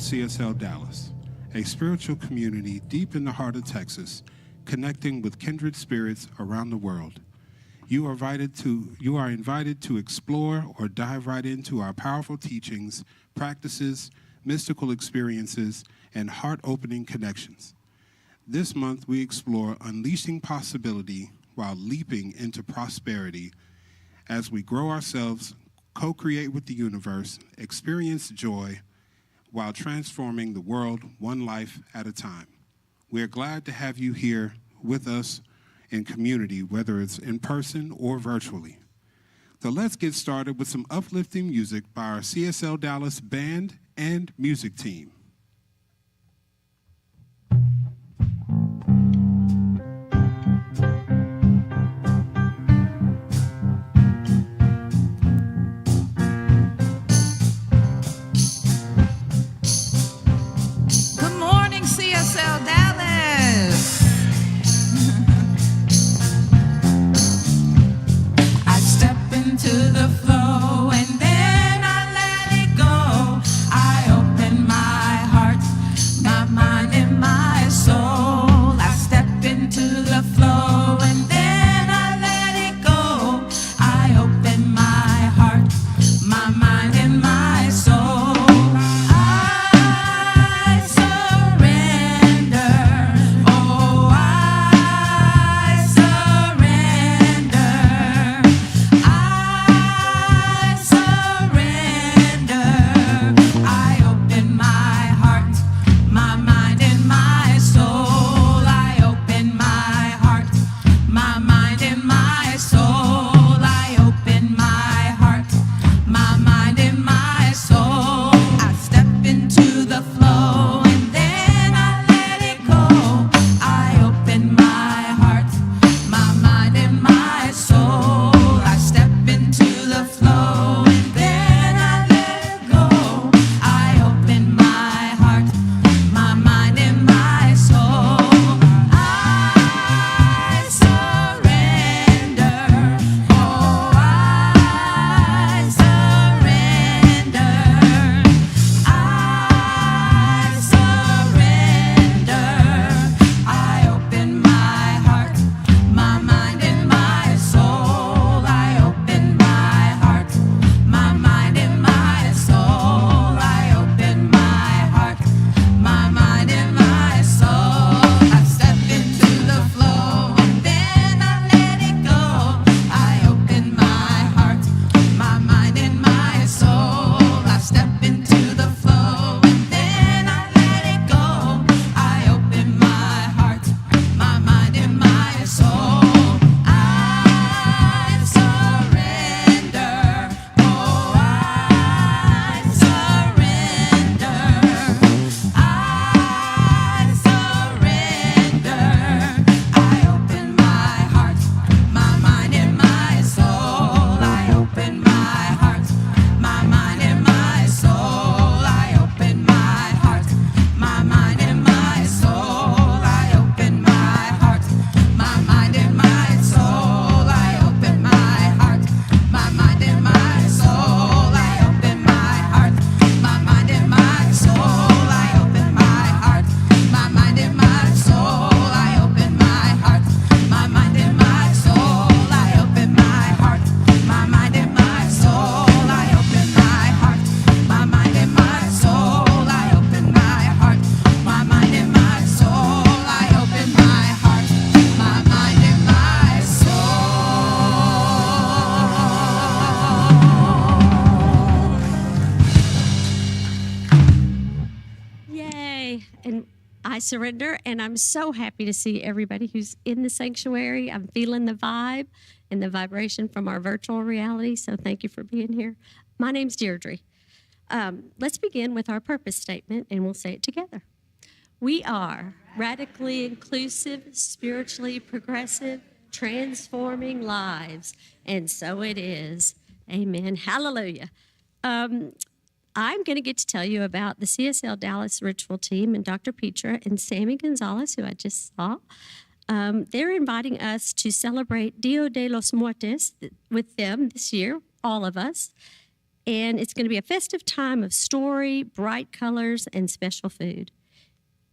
CSLDallas, a spiritual community deep in the heart of Texas, connecting with kindred spirits around the world. You are invited to explore or dive right into our powerful teachings, practices, mystical experiences, and heart-opening connections. This month, we explore unleashing possibility while leaping into prosperity as we grow ourselves, co-create with the universe, experience joy, while transforming the world one life at a time. We are glad to have you here with us in community, whether it's in person or virtually. So let's get started with some uplifting music by our CSLDallas band and music team. CSLDallas. I step into the flow and then I let it go. I open my I surrender, and I'm so happy to see everybody who's in the sanctuary. I'm feeling the vibe and the vibration from our virtual reality, so thank you for being here. My name's Deirdre. Let's begin with our purpose statement, and we'll say it together. We are radically inclusive, spiritually progressive, transforming lives, and so it is. Amen. Hallelujah. I'm going to get to tell you about the CSLDallas ritual team and Dr. Petra and Sammy Gonzalez, who I just saw. They're inviting us to celebrate Dia de los Muertos with them this year, all of us. And it's going to be a festive time of story, bright colors, and special food.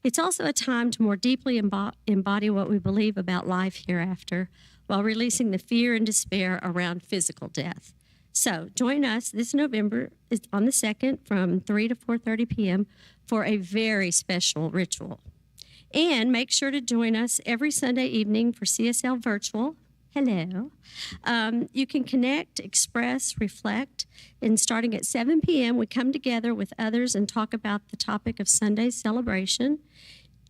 It's also a time to more deeply embody what we believe about life hereafter while releasing the fear and despair around physical death. So join us this November on the 2nd from 3 to 4:30 p.m. for a very special ritual. And make sure to join us every Sunday evening for CSL Virtual. Hello. You can connect, express, reflect, and starting at 7 p.m., we come together with others and talk about the topic of Sunday's celebration.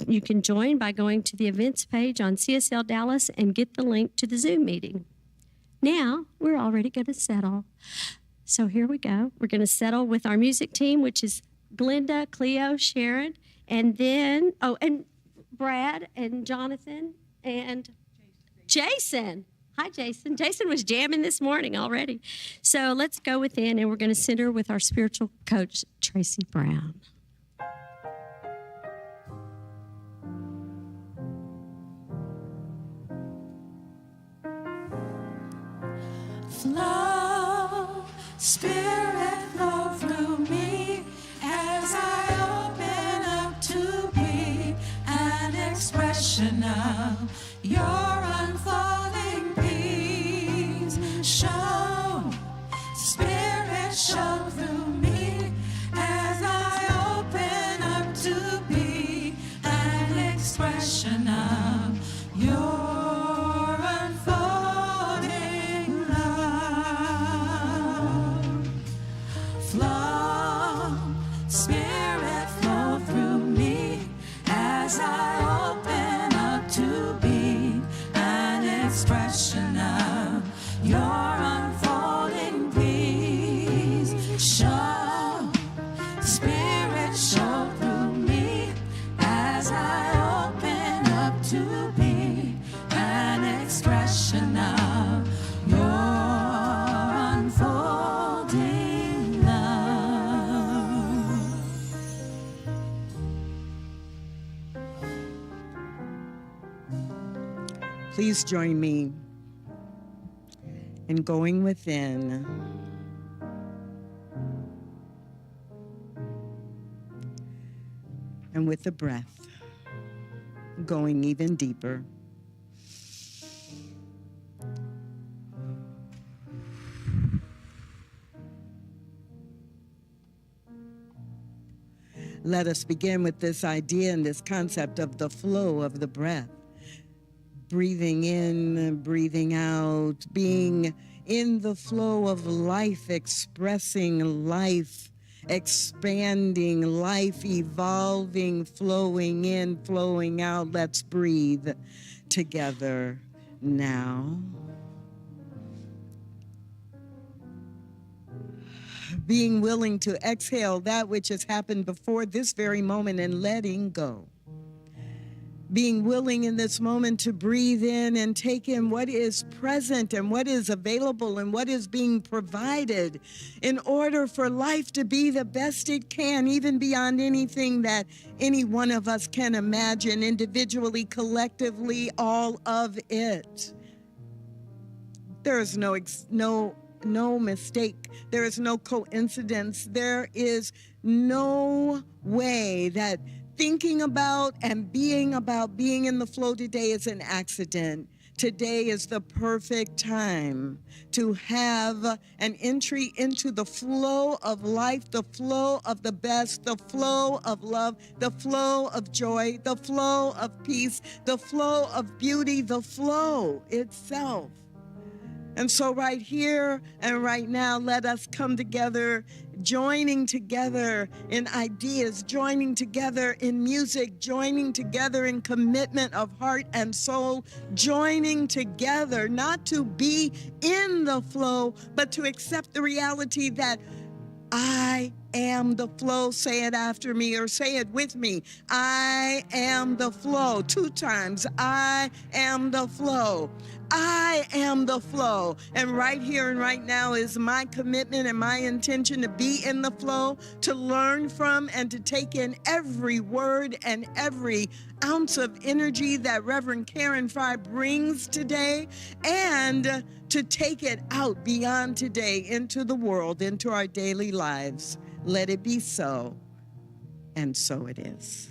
You can join by going to the events page on CSL Dallas and get the link to the Zoom meeting. Now, we're already going to settle. So here we go. We're going to settle with our music team, which is Glenda, Cleo, Sharon, and then, and Brad and Jonathan and Jason. Hi, Jason. Jason was jamming this morning already. So let's go within, and we're going to center with our spiritual coach, Tracy Brown. Flow, Spirit, flow through me as I open up to be an expression of your unfolding peace. Show, Spirit, show through me as I open up to be an expression of your Please join me in going within and with the breath, going even deeper. Let us begin with this idea and this concept of the flow of the breath. Breathing in, breathing out, being in the flow of life, expressing life, expanding life, evolving, flowing in, flowing out. Let's breathe together now. Being willing to exhale that which has happened before this very moment and letting go. Being willing in this moment to breathe in and take in what is present and what is available and what is being provided in order for life to be the best it can, even beyond anything that any one of us can imagine, individually, collectively, all of it. There is no mistake. There is no coincidence. There is no way that thinking about being in the flow today is an accident. Today is the perfect time to have an entry into the flow of life, the flow of the best, the flow of love, the flow of joy, the flow of peace, the flow of beauty, the flow itself. And so right here and right now, let us come together joining together in ideas, joining together in music, joining together in commitment of heart and soul, joining together not to be in the flow, but to accept the reality that I am the flow. Say it after me or say it with me. I am the flow. 2 times. I am the flow. I am the flow. And right here and right now is my commitment and my intention to be in the flow, to learn from and to take in every word and every ounce of energy that Reverend Karen Fry brings today, and to take it out beyond today into the world, into our daily lives. Let it be so, and so it is.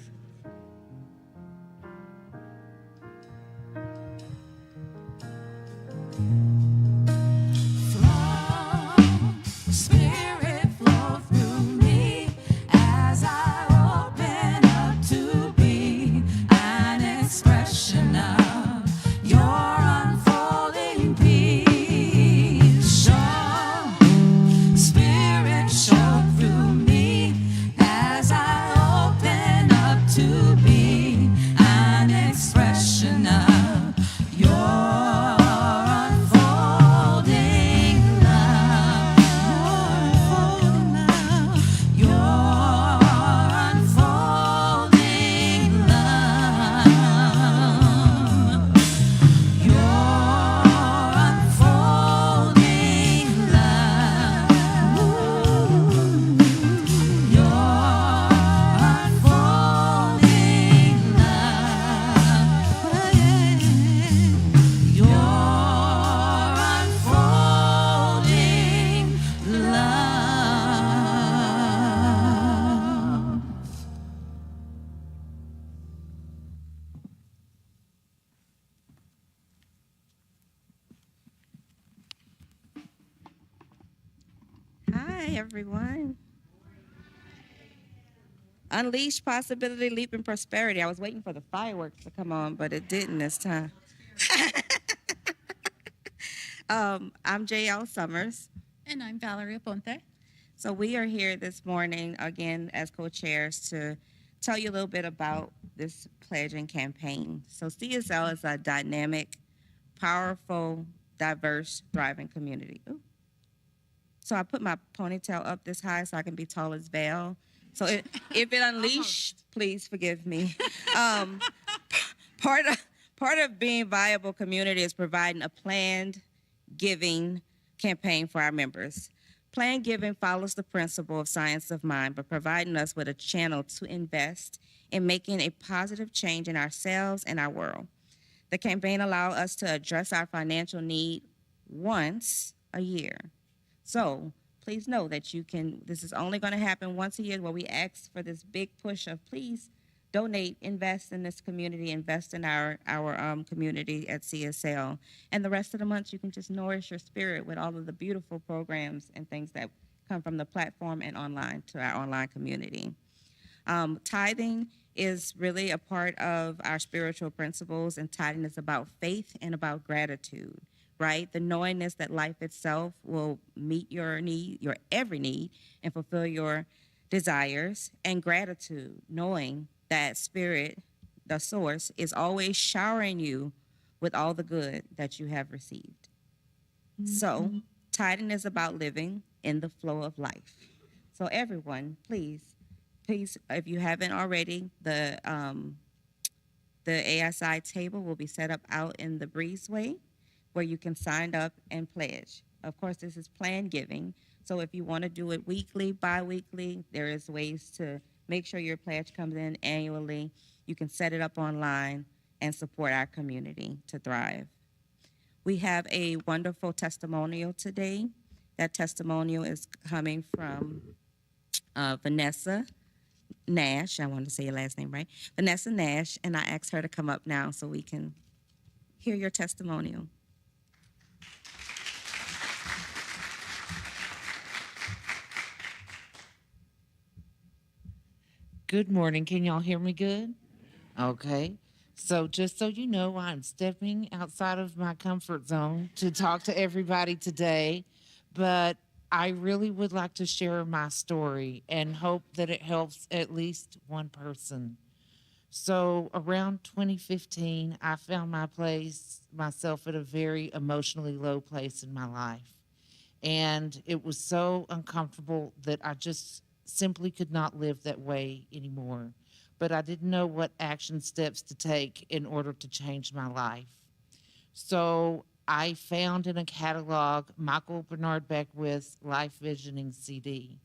Spirit flow through me as I open up to be an expression of your unfolding peace. Show, Spirit, show through me as I open up to be an expression of your Hi, everyone. Unleash possibility, leap in prosperity. I was waiting for the fireworks to come on, but it didn't this time. I'm J.L. Summers. And I'm Valeria Ponte. So we are here this morning, again, as co-chairs to tell you a little bit about this pledge and campaign. So CSL is a dynamic, powerful, diverse, thriving community. Ooh. So I put my ponytail up this high so I can be tall as Val. So if it unleashed, please forgive me. Part of being viable community is providing a planned giving campaign for our members. Planned giving follows the principle of science of mind, but providing us with a channel to invest in making a positive change in ourselves and our world. The campaign allows us to address our financial need once a year. So please know that this is only going to happen once a year, where we ask for this big push of please donate, invest in this community, invest in our community at CSL. And the rest of the month, you can just nourish your spirit with all of the beautiful programs and things that come from the platform and online to our online community. Tithing is really a part of our spiritual principles, and tithing is about faith and about gratitude. Right? The knowingness that life itself will meet your need, your every need, and fulfill your desires, and gratitude, knowing that spirit, the source, is always showering you with all the good that you have received. Mm-hmm. So, tithing is about living in the flow of life. So everyone, please, if you haven't already, the ASI table will be set up out in the breezeway, where you can sign up and pledge. Of course, this is planned giving, so if you want to do it weekly, bi-weekly, there is ways to make sure your pledge comes in annually. You can set it up online and support our community to thrive. We have a wonderful testimonial today. That testimonial is coming from Vanessa Nash. I want to say your last name right. Vanessa Nash, and I asked her to come up now so we can hear your testimonial. Good morning. Can y'all hear me good? Okay. So just so you know, I'm stepping outside of my comfort zone to talk to everybody today, but I really would like to share my story and hope that it helps at least one person. So around 2015, I found myself at a very emotionally low place in my life. And it was so uncomfortable that I just simply could not live that way anymore. But I didn't know what action steps to take in order to change my life. So I found in a catalog Michael Bernard Beckwith's Life Visioning CD.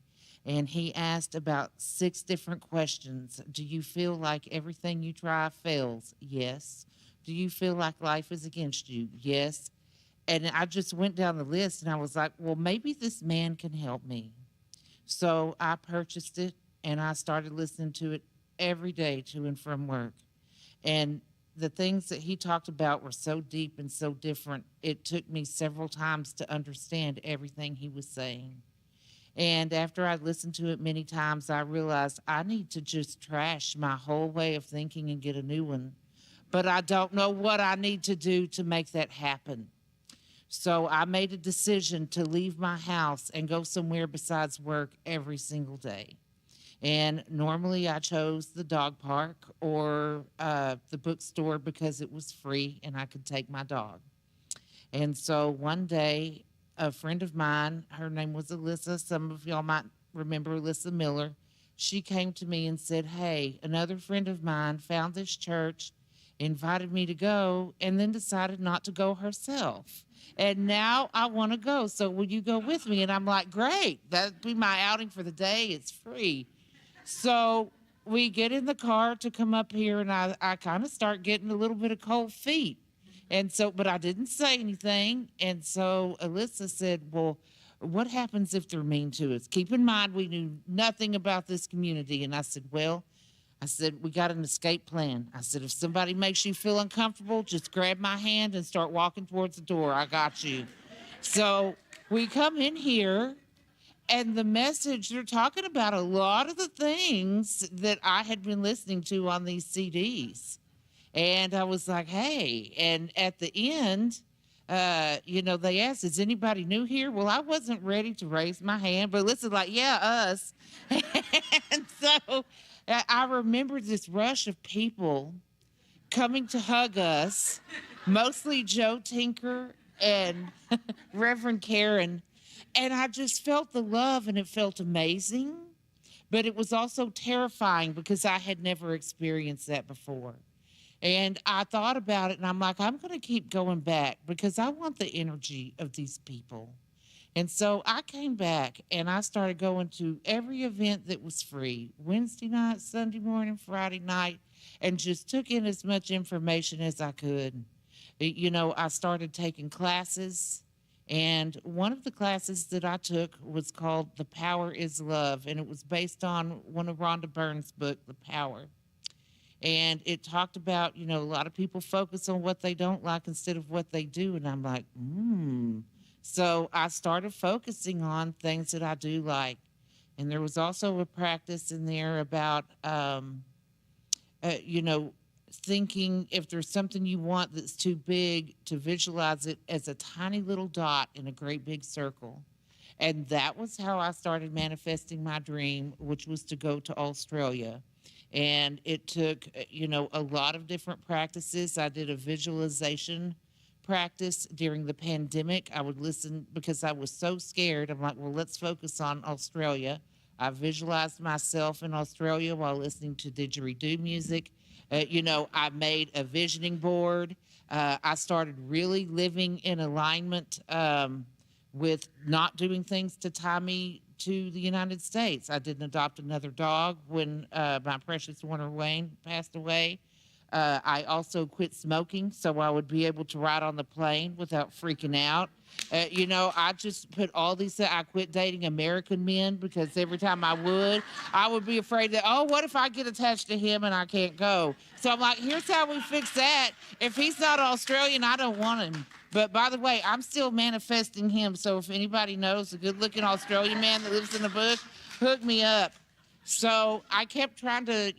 And he asked about 6 different questions. Do you feel like everything you try fails? Yes. Do you feel like life is against you? Yes. And I just went down the list and I was like, well, maybe this man can help me. So I purchased it and I started listening to it every day to and from work. And the things that he talked about were so deep and so different, it took me several times to understand everything he was saying. And after I listened to it many times, I realized I need to just trash my whole way of thinking and get a new one. But I don't know what I need to do to make that happen. So I made a decision to leave my house and go somewhere besides work every single day. And normally I chose the dog park or the bookstore because it was free and I could take my dog. And so one day, a friend of mine, her name was Alyssa. Some of y'all might remember Alyssa Miller. She came to me and said, hey, another friend of mine found this church, invited me to go, and then decided not to go herself. And now I want to go. So will you go with me? And I'm like, great. That'd be my outing for the day. It's free. So we get in the car to come up here, and I kind of start getting a little bit of cold feet. And so, but I didn't say anything. And so Alyssa said, well, what happens if they're mean to us? Keep in mind, we knew nothing about this community. And I said, well, we got an escape plan. I said, if somebody makes you feel uncomfortable, just grab my hand and start walking towards the door. I got you. So we come in here, and the message, they're talking about a lot of the things that I had been listening to on these CDs. And I was like, hey, and at the end, they asked, is anybody new here? Well, I wasn't ready to raise my hand, but listen, like, yeah, us. And so I remember this rush of people coming to hug us, mostly Joe Tinker and Reverend Karen. And I just felt the love, and it felt amazing. But it was also terrifying because I had never experienced that before. And I thought about it, and I'm like, I'm going to keep going back because I want the energy of these people. And so I came back, and I started going to every event that was free, Wednesday night, Sunday morning, Friday night, and just took in as much information as I could. I started taking classes, and one of the classes that I took was called The Power is Love, and it was based on one of Rhonda Byrne's book, The Power. And it talked about, a lot of people focus on what they don't like instead of what they do. And I'm like, So I started focusing on things that I do like. And there was also a practice in there about, thinking if there's something you want that's too big, to visualize it as a tiny little dot in a great big circle. And that was how I started manifesting my dream, which was to go to Australia. And it took, a lot of different practices. I did a visualization practice during the pandemic. I would listen because I was so scared. I'm like, well, let's focus on Australia. I visualized myself in Australia while listening to didgeridoo music. I made a visioning board. I started really living in alignment with not doing things to tie me to the United States. I didn't adopt another dog when my precious Warner Wayne passed away. I also quit smoking so I would be able to ride on the plane without freaking out. I just put all these, I quit dating American men because every time I would be afraid that, oh, what if I get attached to him and I can't go? So I'm like, here's how we fix that. If he's not Australian, I don't want him. But by the way, I'm still manifesting him. So if anybody knows a good-looking Australian man that lives in the bush, hook me up. So I kept trying to,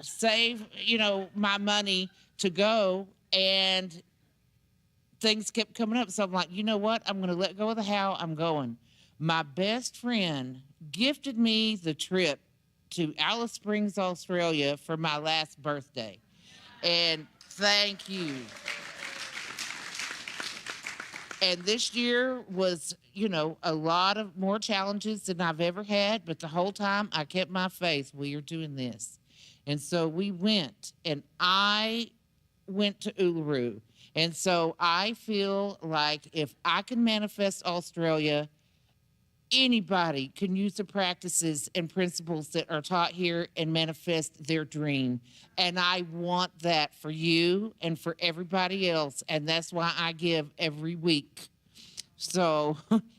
save, my money to go, and things kept coming up. So I'm like, you know what? I'm going to let go of the how. I'm going. My best friend gifted me the trip to Alice Springs, Australia for my last birthday. And thank you. And this year was, a lot of more challenges than I've ever had, but the whole time I kept my faith. We are doing this. And so we went, and I went to Uluru. And so I feel like if I can manifest Australia, anybody can use the practices and principles that are taught here and manifest their dream. And I want that for you and for everybody else. And that's why I give every week. So,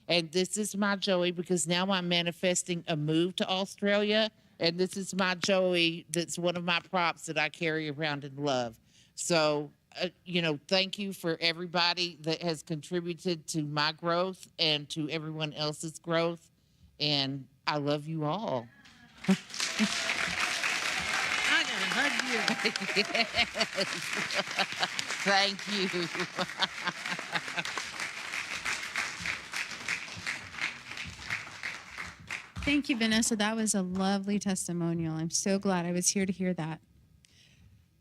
and this is my Joey, because now I'm manifesting a move to Australia. And this is my Joey that's one of my props that I carry around and love. So, thank you for everybody that has contributed to my growth and to everyone else's growth. And I love you all. I gotta hug you. Yes. Thank you. Thank you, Vanessa. That was a lovely testimonial. I'm so glad I was here to hear that.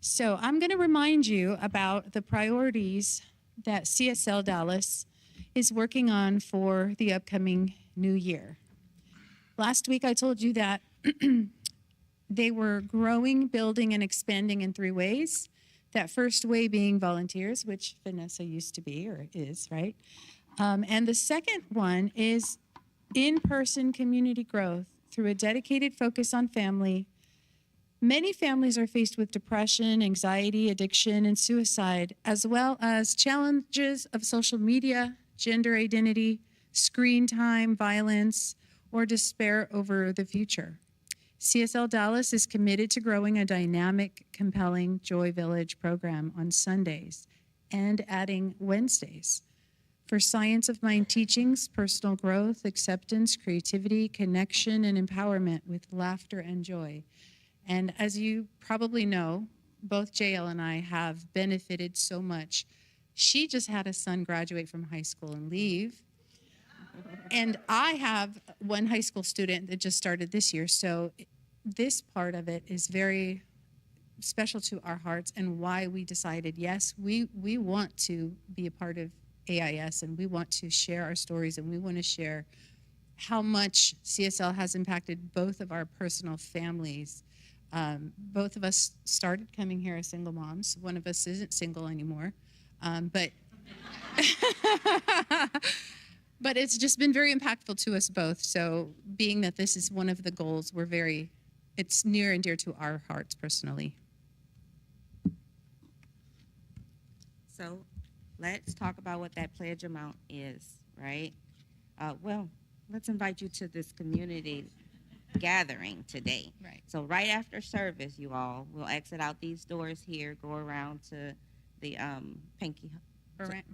So I'm going to remind you about the priorities that CSLDallas is working on for the upcoming new year. Last week I told you that they were growing, building, and expanding in 3 ways. That first way being volunteers, which Vanessa used to be or is, right? And the second one is in-person community growth through a dedicated focus on family. Many families are faced with depression, anxiety, addiction, and suicide, as well as challenges of social media, gender identity, screen time, violence, or despair over the future. CSLDallas is committed to growing a dynamic, compelling Joy Village program on Sundays and adding Wednesdays for science of mind teachings, personal growth, acceptance, creativity, connection, and empowerment with laughter and joy. And as you probably know, both JL and I have benefited so much. She just had a son graduate from high school and leave. And I have one high school student that just started this year. So this part of it is very special to our hearts and why we decided, yes, we want to be a part of AIS and we want to share our stories and we want to share how much CSL has impacted both of our personal families. Both of us started coming here as single moms. One of us isn't single anymore, but but it's just been very impactful to us both. So being that this is one of the goals, it's near and dear to our hearts personally. So let's talk about what that pledge amount is, right? Well, let's invite you to this community gathering today. Right. So right after service, you all will exit out these doors here, go around to the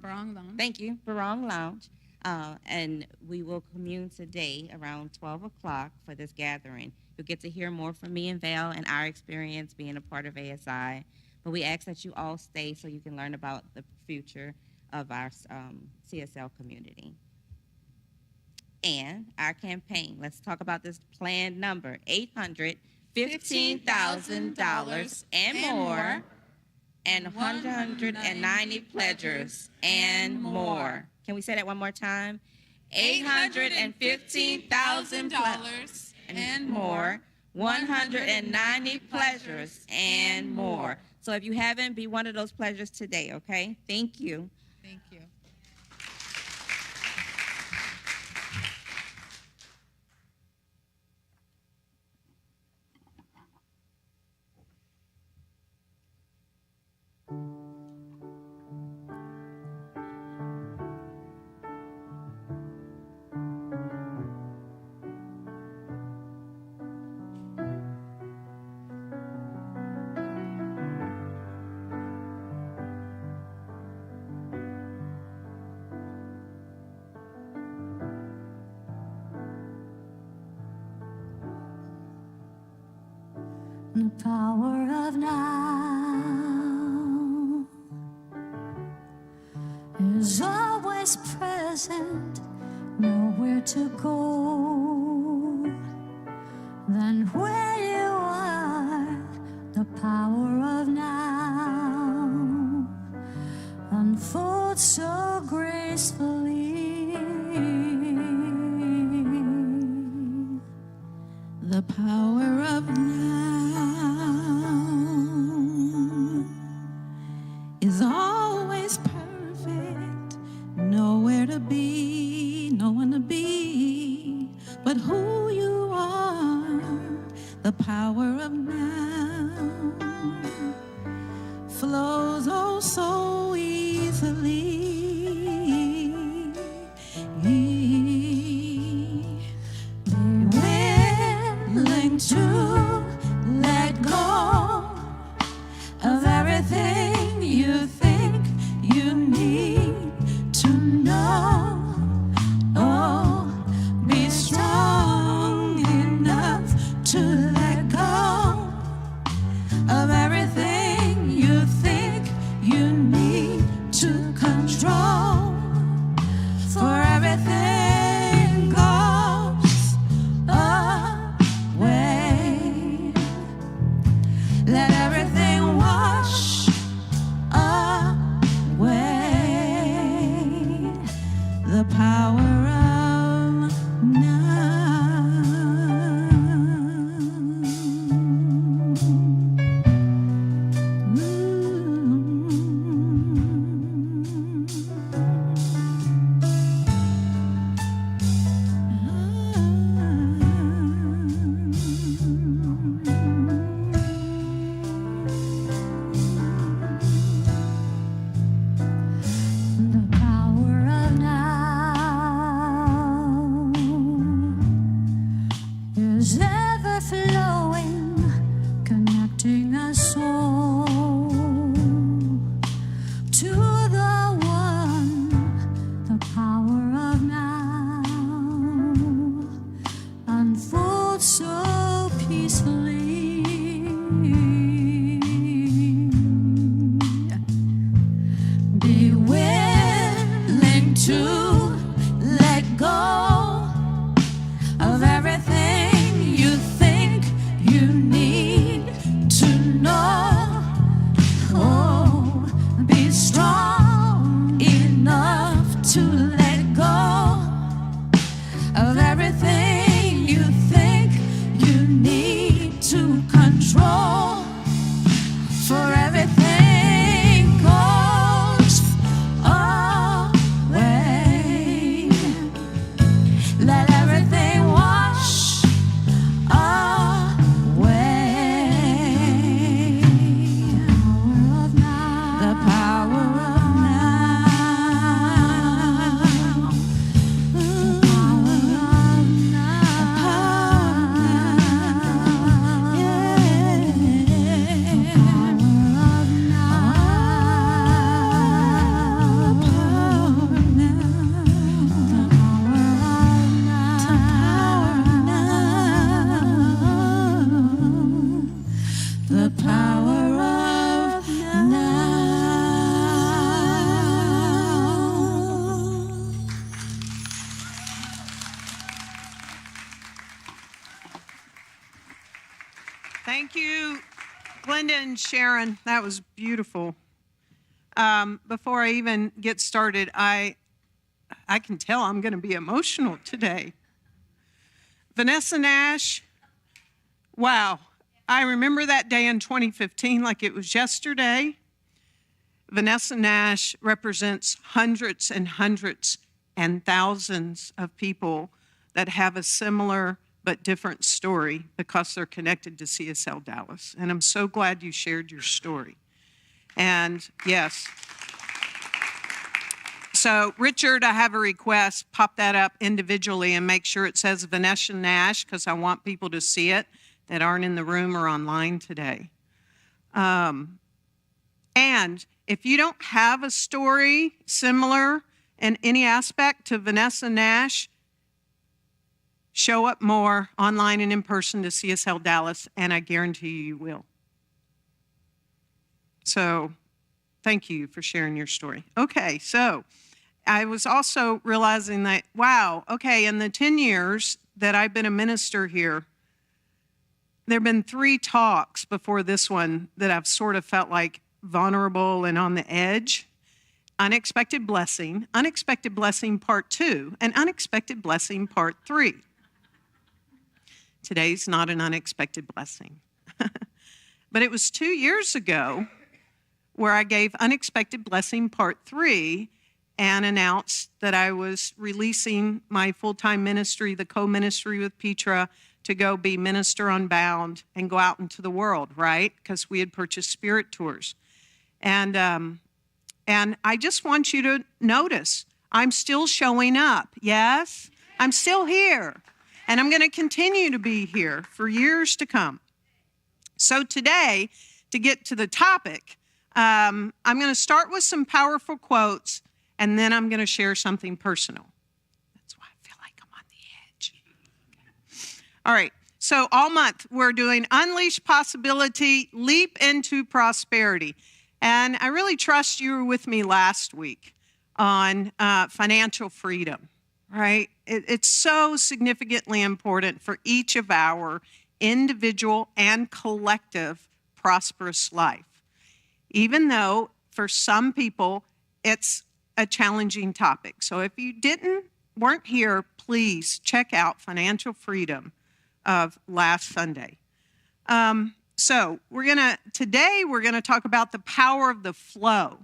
Barong Lounge. Thank you, Barong Lounge. And we will commune today around 12 o'clock for this gathering. You'll get to hear more from me and Val and our experience being a part of ASI. But we ask that you all stay so you can learn about the future of our CSL community. And our campaign, let's talk about this planned number, $815,000 and more, and 190 pledgers and more. Can we say that one more time? $815,000 and more, 190 pleasures and more. So if you haven't, be one of those pleasures today, okay? Thank you. Thank you. The power of now is always present. No where to go, then where you are, the power of now unfolds so gracefully. The power of now is always perfect. Nowhere to be, no one to be, but who you are. The power of now flows oh so easily. Willing to let go of everything you think you need to know. Oh, be strong enough to let go of everything you think you need to control. For everything goes away. Let everything wash away. The power of now. The power of now is ever flowing, connecting us all to the one. The power of now unfolds so peacefully. Be willing to let go of everything you think you need to know. Oh, be strong enough to let go of everything you think you need to control. For everything goes away. Let everything wash away. The power of now. The power of now. Yeah. The power of now. Thank you, Glenda and Sharon. That was beautiful. Before I even get started, I can tell I'm going to be emotional today. Vanessa Nash, wow. I remember that day in 2015 like it was yesterday. Vanessa Nash represents hundreds and hundreds and thousands of people that have a similar but different story because they're connected to CSL Dallas. And I'm so glad you shared your story. And yes. So Richard, I have a request. Pop that up individually and make sure it says Vanessa Nash because I want people to see it that aren't in the room or online today. And if you don't have a story similar in any aspect to Vanessa Nash, show up more online and in person to CSL Dallas, and I guarantee you will. So thank you for sharing your story. Okay, so I was also realizing that, wow, okay, in the 10 years that I've been a minister here, there have been 3 talks before this one that I've sort of felt like vulnerable and on the edge. Unexpected blessing part 2, and unexpected blessing part 3. Today's not an unexpected blessing. But it was 2 years ago where I gave unexpected blessing part 3 and announced that I was releasing my full-time ministry, the co-ministry with Petra, to go be Minister Unbound and go out into the world, right? Because we had purchased Spirit Tours. And I just want you to notice, I'm still showing up, yes? I'm still here, and I'm going to continue to be here for years to come. So today, to get to the topic, I'm going to start with some powerful quotes, and then I'm going to share something personal. That's why I feel like I'm on the edge. All right, so all month we're doing Unleash Possibility, Leap into Prosperity. And I really trust you were with me last week on financial freedom, right? It's so significantly important for each of our individual and collective prosperous life. Even though for some people it's a challenging topic. So if you weren't here, please check out Financial Freedom of last Sunday. So today we're gonna talk about the power of the flow.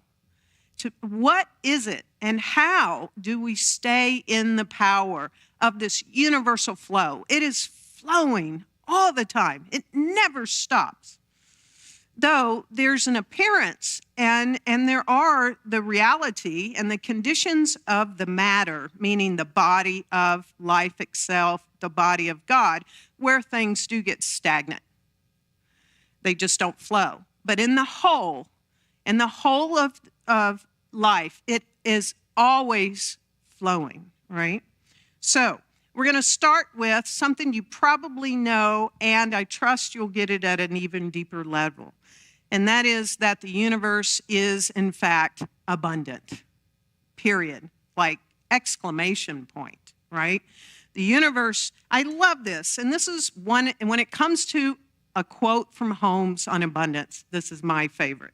What is it and how do we stay in the power of this universal flow? It is flowing all the time. It never stops. Though there's an appearance and there are the reality and the conditions of the matter, meaning the body of life itself, the body of God, where things do get stagnant. They just don't flow. But in the whole of life, it is always flowing, right? So we're going to start with something you probably know, and I trust you'll get it at an even deeper level. And that is that the universe is, in fact, abundant, period, like exclamation point, right? The universe, I love this. And this is one, and when it comes to a quote from Holmes on abundance, this is my favorite.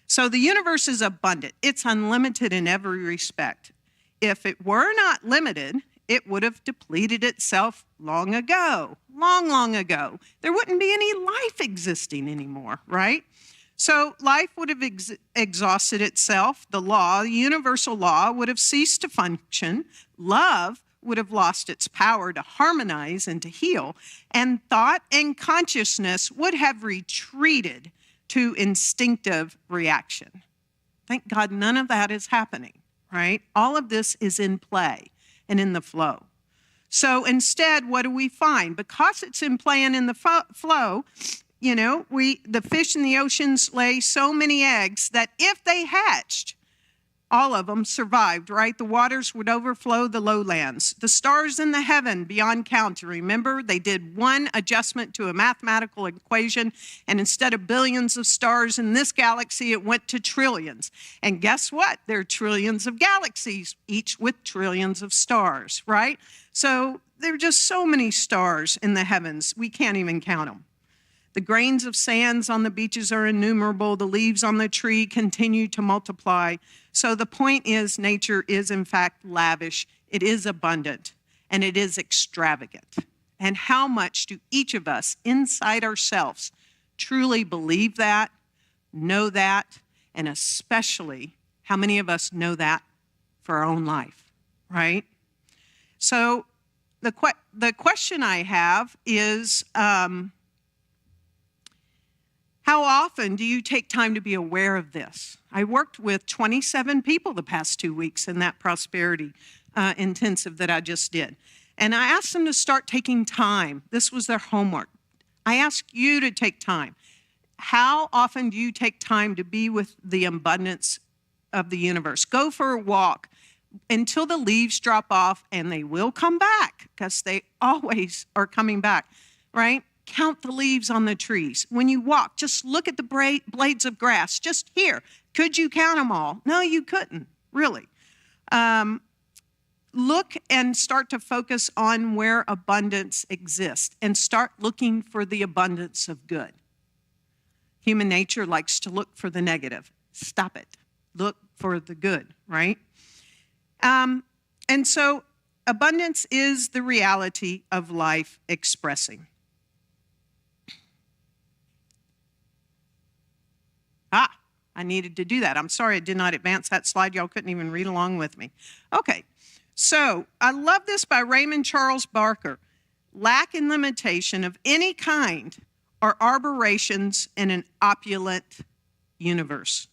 So the universe is abundant. It's unlimited in every respect. If it were not limited, it would have depleted itself long ago, long ago. There wouldn't be any life existing anymore, right? So life would have exhausted itself. The universal law would have ceased to function. Love would have lost its power to harmonize and to heal. And thought and consciousness would have retreated to instinctive reaction. Thank God none of that is happening, right? All of this is in play and in the flow. So instead, what do we find? Because it's in play and in the flow, the fish in the oceans lay so many eggs that if they hatched, all of them survived, right? The waters would overflow the lowlands. The stars in the heaven beyond count. Remember, they did one adjustment to a mathematical equation, and instead of billions of stars in this galaxy, it went to trillions. And guess what? There are trillions of galaxies, each with trillions of stars, right? So there are just so many stars in the heavens, we can't even count them. The grains of sands on the beaches are innumerable. The leaves on the tree continue to multiply. So the point is, nature is in fact lavish. It is abundant, and it is extravagant. And how much do each of us inside ourselves truly believe that, know that, and especially how many of us know that for our own life, right? So the question I have is, how often do you take time to be aware of this? I worked with 27 people the past 2 weeks in that prosperity intensive that I just did. And I asked them to start taking time. This was their homework. I ask you to take time. How often do you take time to be with the abundance of the universe? Go for a walk until the leaves drop off, and they will come back because they always are coming back, right? Count the leaves on the trees. When you walk, just look at the blades of grass. Just here. Could you count them all? No, you couldn't, really. Look and start to focus on where abundance exists and start looking for the abundance of good. Human nature likes to look for the negative. Stop it. Look for the good, right? And so abundance is the reality of life expressing. I needed to do that. I'm sorry I did not advance that slide. Y'all couldn't even read along with me. Okay, so I love this by Raymond Charles Barker. Lack and limitation of any kind are aberrations in an opulent universe.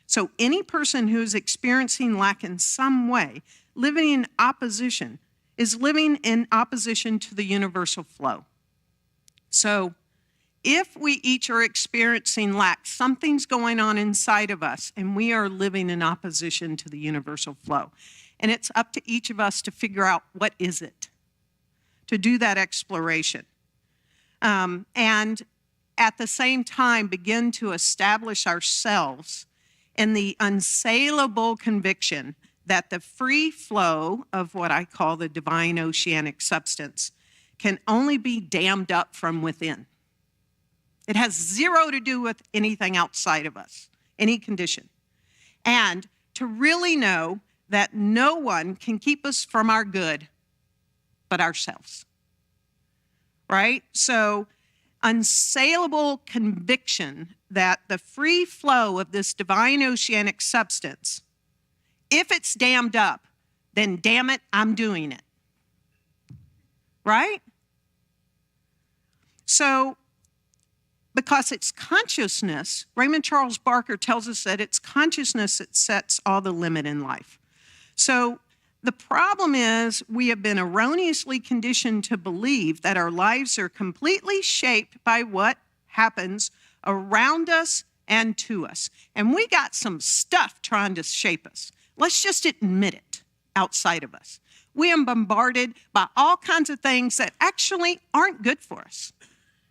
So any person who is experiencing lack in some way, living in opposition, is living in opposition to the universal flow. So if we each are experiencing lack, something's going on inside of us, and we are living in opposition to the universal flow. And it's up to each of us to figure out what is it, to do that exploration. And at the same time, begin to establish ourselves in the unassailable conviction that the free flow of what I call the divine oceanic substance can only be dammed up from within. It has zero to do with anything outside of us, any condition. And to really know that no one can keep us from our good but ourselves, right? So unassailable conviction that the free flow of this divine oceanic substance, if it's dammed up, then damn it, I'm doing it, right? So, because it's consciousness, Raymond Charles Barker tells us that it's consciousness that sets all the limit in life. So the problem is we have been erroneously conditioned to believe that our lives are completely shaped by what happens around us and to us. And we got some stuff trying to shape us. Let's just admit it outside of us. We are bombarded by all kinds of things that actually aren't good for us.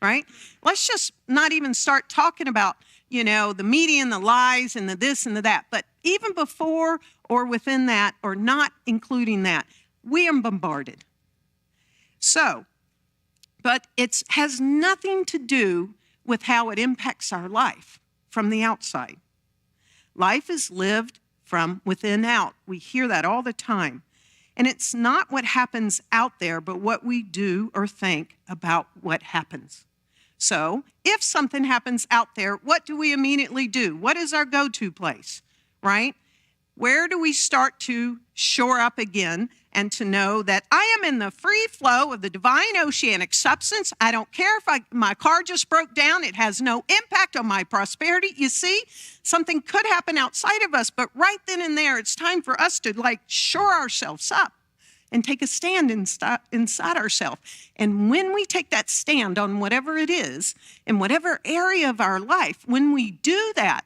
Right? Let's just not even start talking about, the media and the lies and the this and the that. But even before or within that, or not including that, we are bombarded. So, but it has nothing to do with how it impacts our life from the outside. Life is lived from within out. We hear that all the time. And it's not what happens out there, but what we do or think about what happens. So if something happens out there, what do we immediately do? What is our go-to place, right? Where do we start to shore up again and to know that I am in the free flow of the divine oceanic substance? I don't care if my car just broke down. It has no impact on my prosperity. You see, something could happen outside of us, but right then and there, it's time for us to shore ourselves up and take a stand inside ourselves. And when we take that stand on whatever it is, in whatever area of our life, when we do that,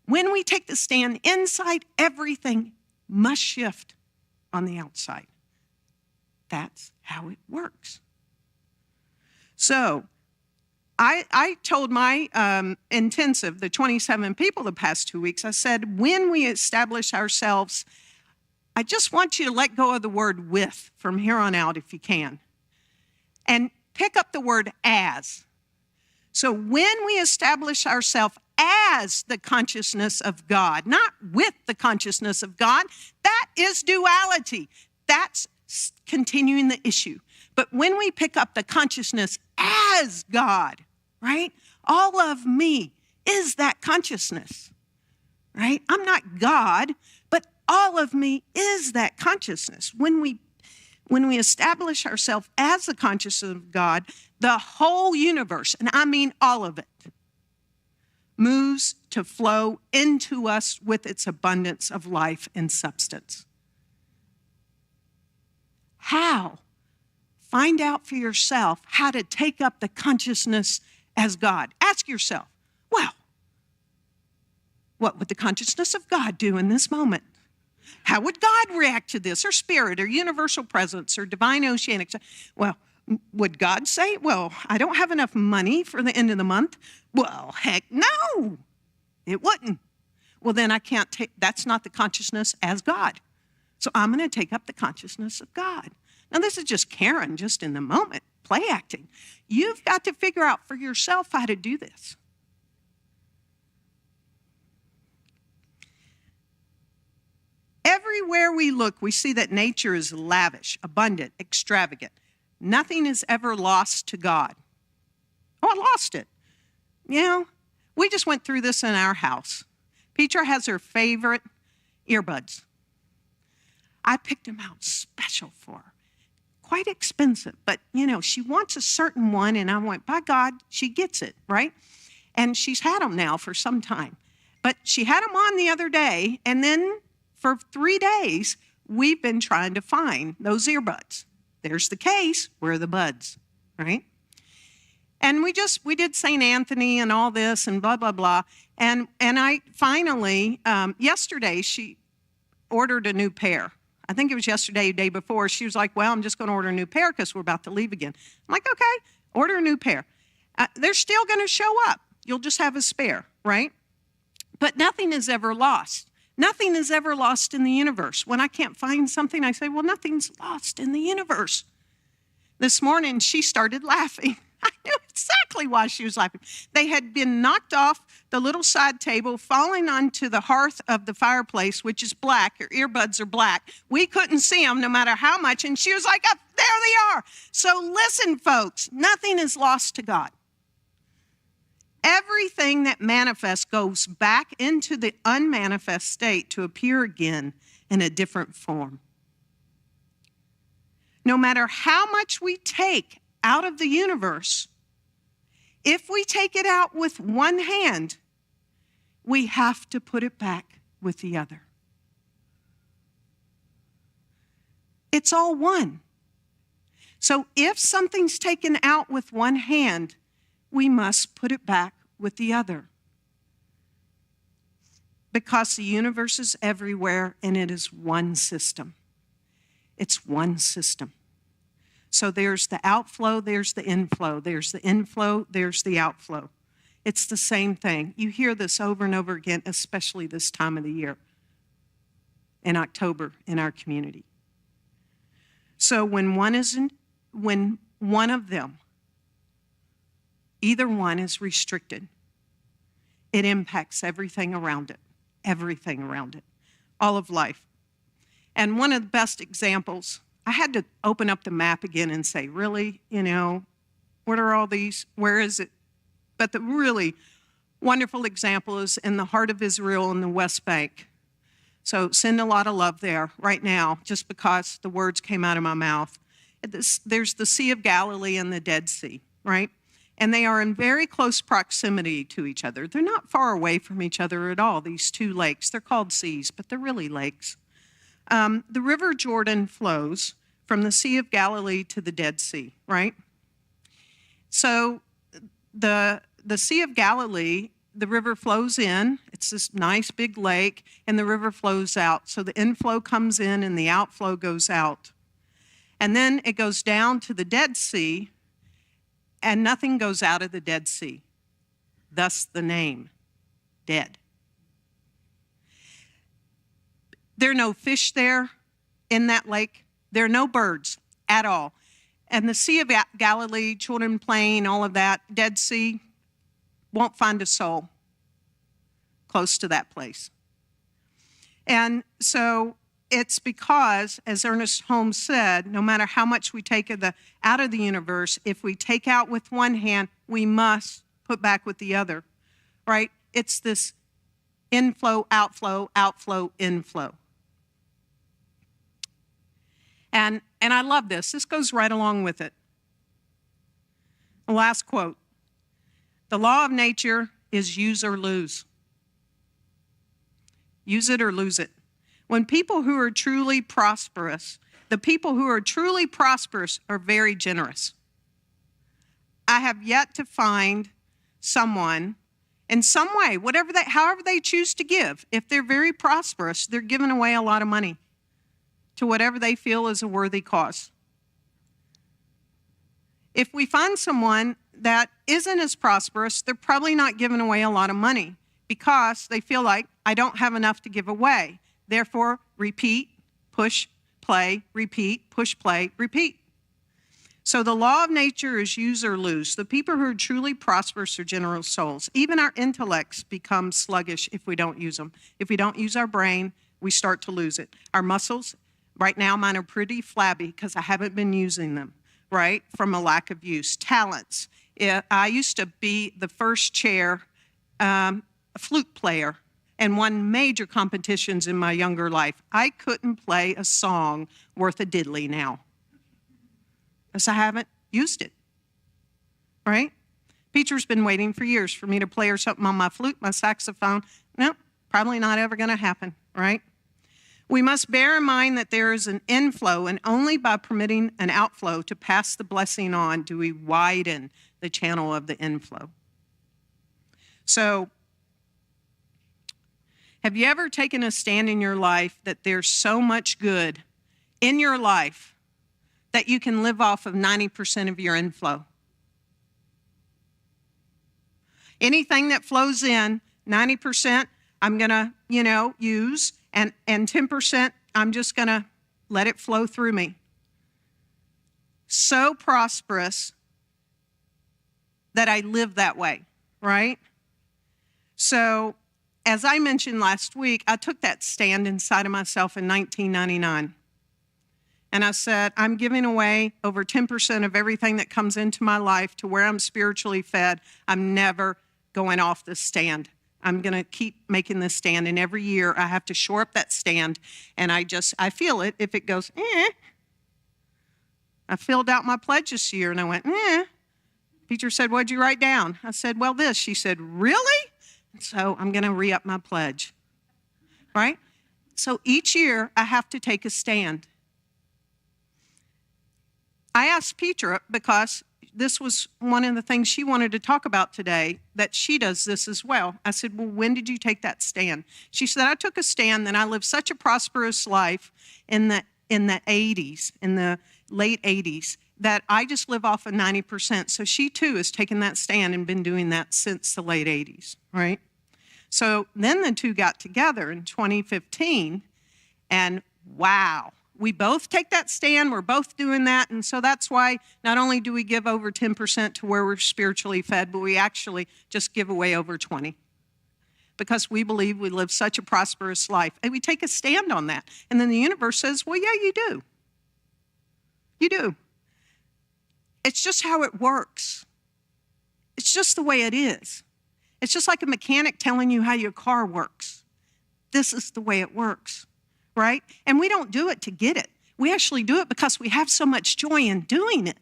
when we take the stand inside, everything must shift on the outside. That's how it works. So I told my intensive, the 27 people the past 2 weeks, I said, when we establish ourselves, I just want you to let go of the word with from here on out if you can. And pick up the word as. So when we establish ourselves as the consciousness of God, not with the consciousness of God, that is duality. That's continuing the issue. But when we pick up the consciousness as God, right? All of me is that consciousness, right? I'm not God, but all of me is that consciousness. When we establish ourselves as the consciousness of God, the whole universe, and I mean all of it, moves to flow into us with its abundance of life and substance. How? Find out for yourself how to take up the consciousness as God. Ask yourself, well, what would the consciousness of God do in this moment? How would God react to this, or spirit, or universal presence, or divine oceanic? Well, would God say, well, I don't have enough money for the end of the month? Well, heck no, it wouldn't. Well, then I can't take, that's not the consciousness as God. So I'm going to take up the consciousness of God. Now, this is just Karen, just in the moment, play acting. You've got to figure out for yourself how to do this. Everywhere we look, we see that nature is lavish, abundant, extravagant. Nothing is ever lost to God. Oh, I lost it. You know, we just went through this in our house. Petra has her favorite earbuds. I picked them out special for her. Quite expensive, but you know, she wants a certain one, and I went, by God, she gets it, right? And she's had them now for some time. But she had them on the other day, and then for 3 days, we've been trying to find those earbuds. There's the case, where are the buds, right? And we did St. Anthony and all this and blah, blah, blah. And I finally, yesterday, she ordered a new pair. I think it was yesterday, the day before. She was like, well, I'm just going to order a new pair because we're about to leave again. I'm like, okay, order a new pair. They're still going to show up. You'll just have a spare, right? But nothing is ever lost. Nothing is ever lost in the universe. When I can't find something, I say, well, nothing's lost in the universe. This morning, she started laughing. I knew exactly why she was laughing. They had been knocked off the little side table, falling onto the hearth of the fireplace, which is black. Her earbuds are black. We couldn't see them no matter how much. And she was like, oh, there they are. So listen, folks, nothing is lost to God. Everything that manifests goes back into the unmanifest state to appear again in a different form. No matter how much we take out of the universe, if we take it out with one hand, we have to put it back with the other. It's all one. So if something's taken out with one hand, we must put it back with the other. Because the universe is everywhere and it is one system. It's one system. So there's the outflow, there's the inflow, there's the inflow, there's the outflow. It's the same thing. You hear this over and over again, especially this time of the year, in October in our community. So when one of them, either one is restricted, it impacts everything around it, all of life. And one of the best examples, I had to open up the map again and say, really, what are all these? Where is it? But the really wonderful example is in the heart of Israel in the West Bank. So send a lot of love there right now, just because the words came out of my mouth. There's the Sea of Galilee and the Dead Sea, right? And they are in very close proximity to each other. They're not far away from each other at all, these two lakes. They're called seas, but they're really lakes. The River Jordan flows from the Sea of Galilee to the Dead Sea, right? So the Sea of Galilee, the river flows in. It's this nice big lake, and the river flows out. So the inflow comes in and the outflow goes out. And then it goes down to the Dead Sea, and nothing goes out of the Dead Sea. Thus the name, dead. There are no fish there in that lake. There are no birds at all. And the Sea of Galilee, Jordan Plain, all of that, Dead Sea, won't find a soul close to that place. And so it's because, as Ernest Holmes said, no matter how much we take out of the universe, if we take out with one hand, we must put back with the other, right? It's this inflow, outflow, outflow, inflow. And I love this. This goes right along with it. The last quote. The law of nature is use or lose. Use it or lose it. When people who are truly prosperous, the people who are truly prosperous are very generous. I have yet to find someone in some way, however they choose to give. If they're very prosperous, they're giving away a lot of money to whatever they feel is a worthy cause. If we find someone that isn't as prosperous, they're probably not giving away a lot of money because they feel like, I don't have enough to give away. Therefore, repeat, push, play, repeat, push, play, repeat. So the law of nature is use or lose. The people who are truly prosperous are generous souls. Even our intellects become sluggish if we don't use them. If we don't use our brain, we start to lose it. Our muscles, right now mine are pretty flabby because I haven't been using them, right, from a lack of use. Talents. I used to be the first chair flute player and won major competitions in my younger life. I couldn't play a song worth a diddly now, because I haven't used it, right? Peter's been waiting for years for me to play her something on my flute, my saxophone. Nope, probably not ever going to happen, right? We must bear in mind that there is an inflow, and only by permitting an outflow to pass the blessing on do we widen the channel of the inflow. So, have you ever taken a stand in your life that there's so much good in your life that you can live off of 90% of your inflow? Anything that flows in, 90% I'm going to, use, and 10% I'm just going to let it flow through me. So prosperous that I live that way, right? So, as I mentioned last week, I took that stand inside of myself in 1999. And I said, I'm giving away over 10% of everything that comes into my life to where I'm spiritually fed. I'm never going off this stand. I'm going to keep making this stand. And every year I have to shore up that stand. And I feel it. If it goes, I filled out my pledge this year and I went, Peter said, what'd you write down? I said, well, this. She said, really? So I'm going to re-up my pledge, right? So each year I have to take a stand. I asked Petra, because this was one of the things she wanted to talk about today, that she does this as well. I said, well, when did you take that stand? She said, I took a stand that I lived such a prosperous life in the 80s, in the late 80s, that I just live off of 90%. So she too has taken that stand and been doing that since the late 80s, right? So then the two got together in 2015, and wow, we both take that stand, we're both doing that, and so that's why not only do we give over 10% to where we're spiritually fed, but we actually just give away over 20, because we believe we live such a prosperous life, and we take a stand on that. And then the universe says, well, yeah, you do. You do. It's just how it works. It's just the way it is. It's just like a mechanic telling you how your car works. This is the way it works, right? And we don't do it to get it. We actually do it because we have so much joy in doing it.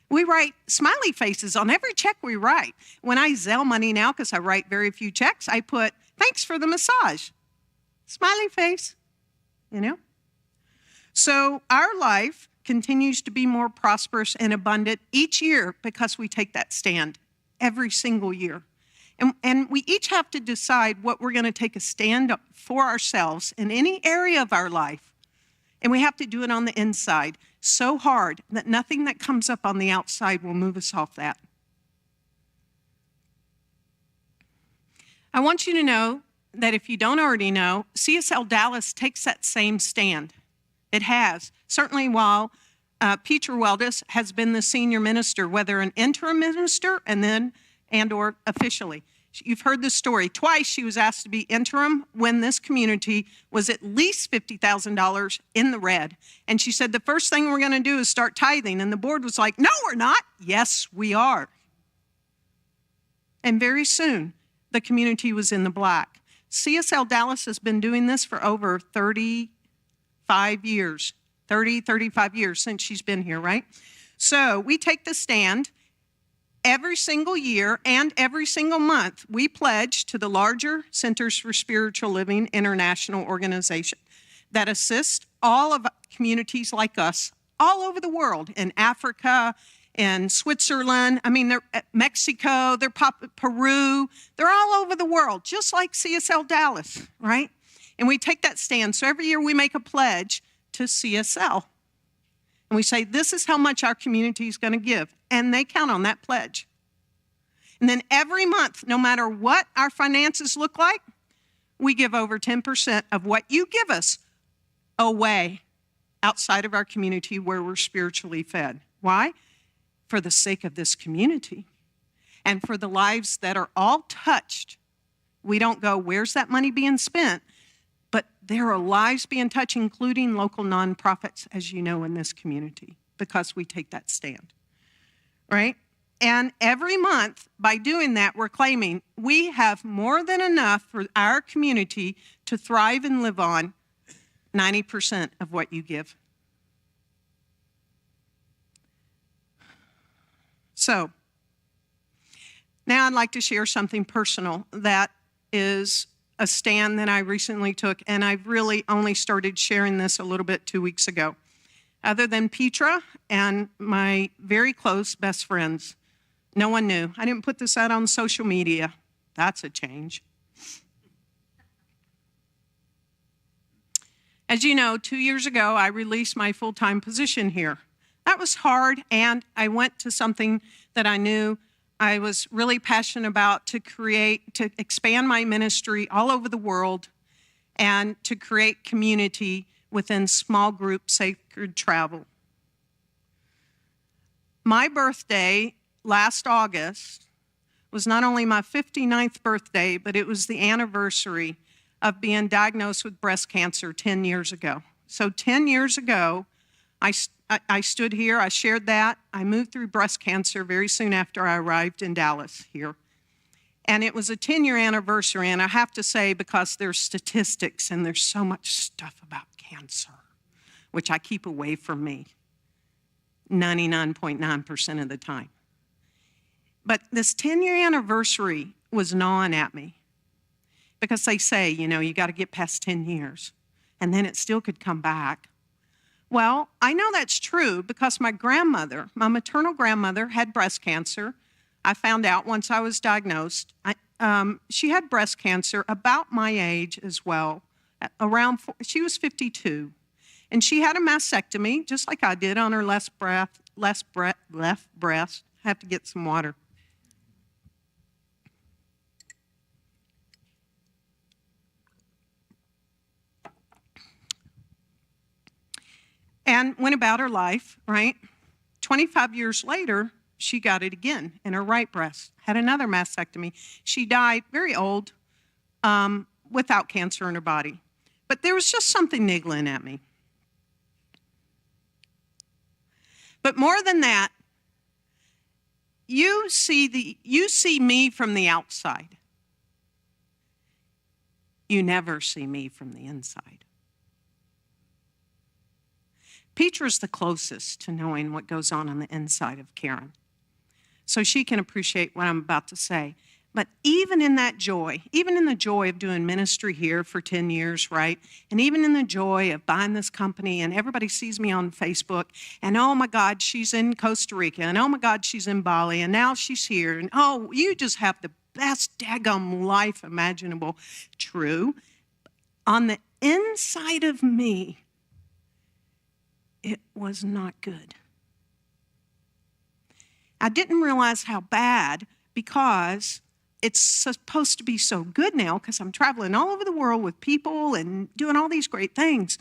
We write smiley faces on every check we write. When I Zelle money now, because I write very few checks, I put, thanks for the massage. Smiley face, So our life continues to be more prosperous and abundant each year because we take that stand every single year. And we each have to decide what we're going to take a stand up for ourselves in any area of our life. And we have to do it on the inside so hard that nothing that comes up on the outside will move us off that. I want you to know that if you don't already know, CSLDallas takes that same stand. It has. Certainly while Peter Weldis has been the senior minister, whether an interim minister and or officially. You've heard the story. Twice she was asked to be interim when this community was at least $50,000 in the red. And she said, the first thing we're going to do is start tithing. And the board was like, no, we're not. Yes, we are. And very soon, the community was in the black. CSLDallas has been doing this for over 35 years since she's been here, right? So we take the stand. Every single year and every single month, we pledge to the larger Centers for Spiritual Living International Organization that assists all of communities like us all over the world, in Africa, in Switzerland, they're Mexico, they're Peru, they're all over the world, just like CSLDallas, right? And we take that stand. So every year we make a pledge to CSL. And we say, this is how much our community is going to give. And they count on that pledge. And then every month, no matter what our finances look like, we give over 10% of what you give us, a way outside of our community where we're spiritually fed. Why? For the sake of this community and for the lives that are all touched. We don't go, where's that money being spent? But there are lives being touched, including local nonprofits, as you know, in this community, because we take that stand, right? And every month, by doing that, we're claiming we have more than enough for our community to thrive and live on 90% of what you give. So, now I'd like to share something personal that is a stand that I recently took, and I've really only started sharing this a little bit 2 weeks ago. Other than Petra and my very close best friends, no one knew. I didn't put this out on social media. That's a change. As you know, 2 years ago, I released my full-time position here. That was hard, and I went to something that I knew I was really passionate about, to expand my ministry all over the world and to create community within small group sacred travel. My birthday last August was not only my 59th birthday, but it was the anniversary of being diagnosed with breast cancer 10 years ago. So 10 years ago, I stood here, I shared that. I moved through breast cancer very soon after I arrived in Dallas here. And it was a 10-year anniversary, and I have to say, because there's statistics and there's so much stuff about cancer, which I keep away from me 99.9% of the time. But this 10-year anniversary was gnawing at me, because they say, you know, you got to get past 10 years, and then it still could come back. Well, I know that's true because my grandmother, my maternal grandmother, had breast cancer. I found out once I was diagnosed. She had breast cancer about my age as well. She was 52. And she had a mastectomy, just like I did, on her left breast. I have to get some water. And went about her life, right? 25 years later, she got it again in her right breast, had another mastectomy. She died very old, without cancer in her body. But there was just something niggling at me. But more than that, you see me from the outside. You never see me from the inside. Petra's the closest to knowing what goes on the inside of Karen, so she can appreciate what I'm about to say. But even in that joy, even in the joy of doing ministry here for 10 years, right? And even in the joy of buying this company, and everybody sees me on Facebook, and oh my God, she's in Costa Rica, and oh my God, she's in Bali, and now she's here, and oh, you just have the best daggum life imaginable. True. On the inside of me, it was not good. I didn't realize how bad, because it's supposed to be so good now, because I'm traveling all over the world with people and doing all these great things.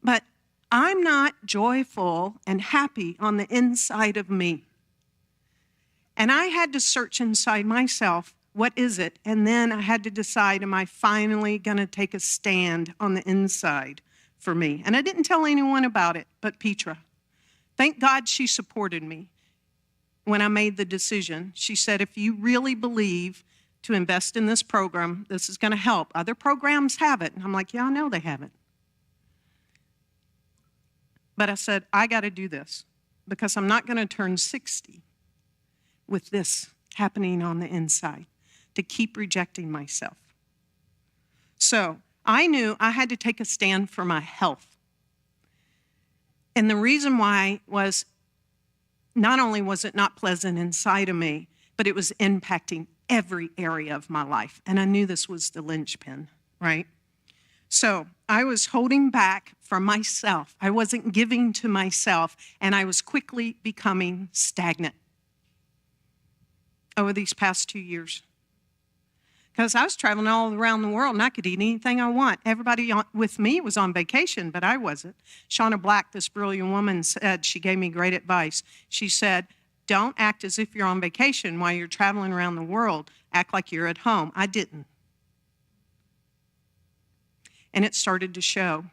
But I'm not joyful and happy on the inside of me. And I had to search inside myself, what is it? And then I had to decide, am I finally going to take a stand on the inside for me? And I didn't tell anyone about it but Petra. Thank God she supported me when I made the decision. She said, if you really believe to invest in this program, this is going to help. Other programs have it. And I'm like, yeah, I know they have it. But I said, I got to do this, because I'm not going to turn 60 with this happening on the inside, to keep rejecting myself. So I knew I had to take a stand for my health. And the reason why was, not only was it not pleasant inside of me, but it was impacting every area of my life. And I knew this was the linchpin, right? So I was holding back from myself. I wasn't giving to myself, and I was quickly becoming stagnant over these past 2 years. because I was traveling all around the world and I could eat anything I want. Everybody with me was on vacation, but I wasn't. Shauna Black, this brilliant woman, said, she gave me great advice. She said, don't act as if you're on vacation while you're traveling around the world. Act like you're at home. I didn't. And it started to show.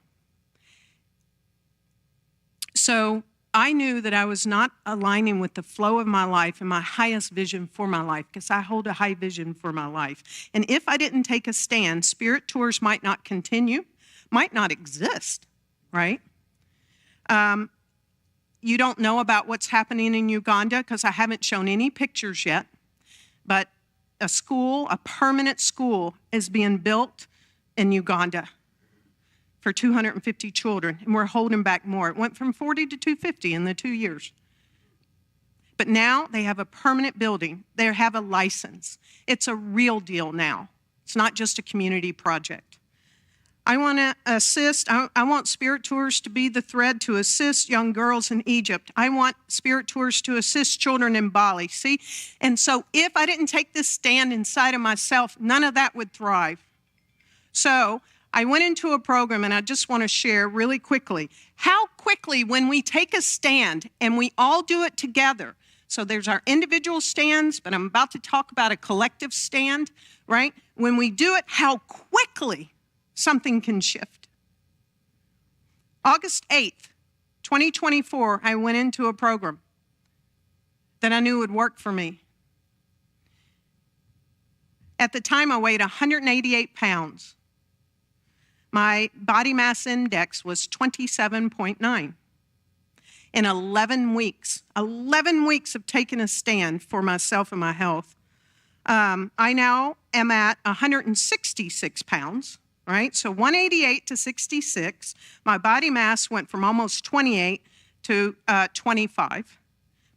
So I knew that I was not aligning with the flow of my life and my highest vision for my life, because I hold a high vision for my life. And if I didn't take a stand, spirit tours might not continue, might not exist, right? You don't know about what's happening in Uganda because I haven't shown any pictures yet, but a school, a permanent school, is being built in Uganda for 250 children, and we're holding back more. It went from 40 to 250 in the 2 years. But now they have a permanent building. They have a license. It's a real deal now. It's not just a community project. I want to assist. I want spirit tours to be the thread to assist young girls in Egypt. I want spirit tours to assist children in Bali. See? And so if I didn't take this stand inside of myself, none of that would thrive. So I went into a program, and I just want to share really quickly how quickly when we take a stand and we all do it together. So there's our individual stands, but I'm about to talk about a collective stand, right? When we do it, how quickly something can shift. August 8th, 2024, I went into a program that I knew would work for me. At the time, I weighed 188 pounds. My body mass index was 27.9. In 11 weeks of taking a stand for myself and my health, I now am at 166 pounds, right? So 188 to 66. My body mass went from almost 28 to 25.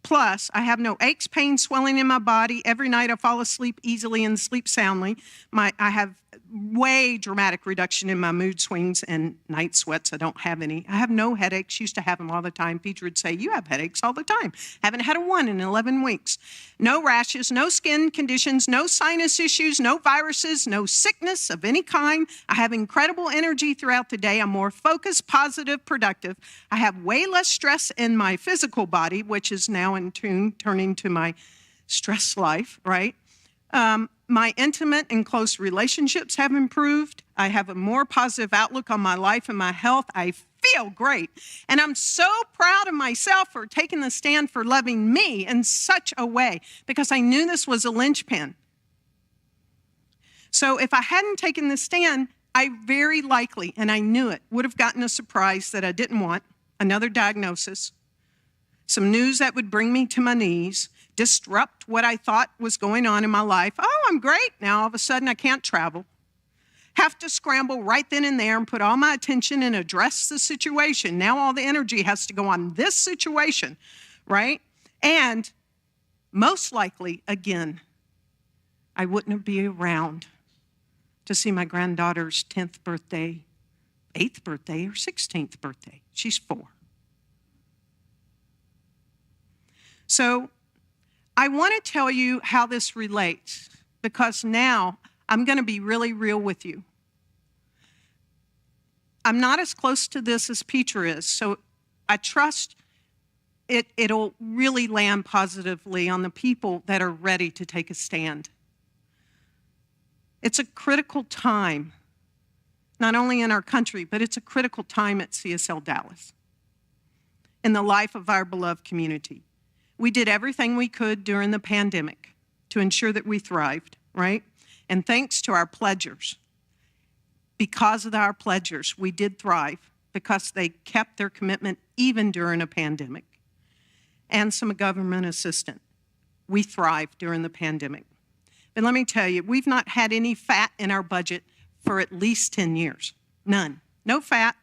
Plus, I have no aches, pain, swelling in my body. Every night I fall asleep easily and sleep soundly. I have way dramatic reduction in my mood swings and night sweats. I don't have any. I have no headaches. Used to have them all the time. Peter would say, you have headaches all the time. Haven't had one in 11 weeks. No rashes, no skin conditions, no sinus issues, no viruses, no sickness of any kind. I have incredible energy throughout the day. I'm more focused, positive, productive. I have way less stress in my physical body, which is now in tune, turning to my stress life, right? My intimate and close relationships have improved. I have a more positive outlook on my life and my health. I feel great. And I'm so proud of myself for taking the stand for loving me in such a way, because I knew this was a linchpin. So if I hadn't taken the stand, I very likely, and I knew it, would have gotten a surprise that I didn't want, another diagnosis, some news that would bring me to my knees, disrupt what I thought was going on in my life. Oh, I'm great. Now all of a sudden I can't travel. Have to scramble right then and there and put all my attention and address the situation. Now all the energy has to go on this situation, right? And most likely, again, I wouldn't be around to see my granddaughter's 10th birthday, 8th birthday, or 16th birthday. She's 4. So I want to tell you how this relates, because now I'm going to be really real with you. I'm not as close to this as Peter is, so I trust it'll really land positively on the people that are ready to take a stand. It's a critical time, not only in our country, but it's a critical time at CSL Dallas in the life of our beloved community. We did everything we could during the pandemic to ensure that we thrived, right? And thanks to our pledgers, because of our pledgers, we did thrive because they kept their commitment even during a pandemic. And some government assistance. We thrived during the pandemic. But let me tell you, we've not had any fat in our budget for at least 10 years. None. No fat.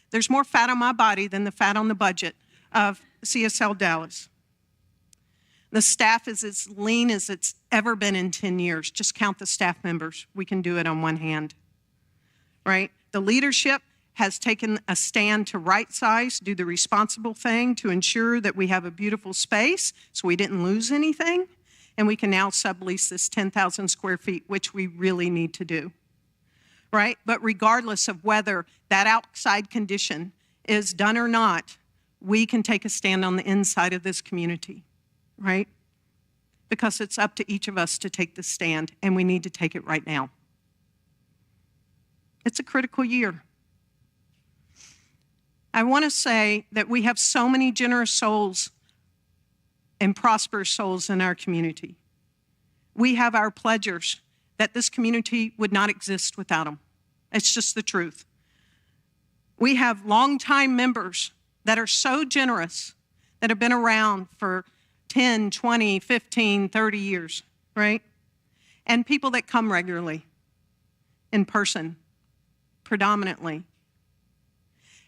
There's more fat on my body than the fat on the budget of CSL Dallas. The staff is as lean as it's ever been in 10 years. Just count the staff members. We can do it on one hand, right? The leadership has taken a stand to right size, do the responsible thing to ensure that we have a beautiful space so we didn't lose anything. and we can now sublease this 10,000 square feet, which we really need to do, right? But regardless of whether that outside condition is done or not, we can take a stand on the inside of this community, right? Because it's up to each of us to take the stand, and we need to take it right now. It's a critical year. I want to say that we have so many generous souls and prosperous souls in our community. We have our pledgers that this community would not exist without them. It's just the truth. We have longtime members that are so generous that have been around for 10, 20, 15, 30 years, right? And people that come regularly in person, predominantly.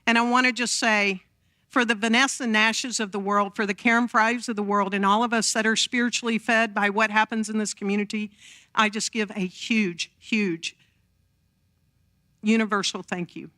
And I want to just say, for the Vanessa Nashes of the world, for the Karen Fries of the world, and all of us that are spiritually fed by what happens in this community, I just give a huge, huge universal thank you.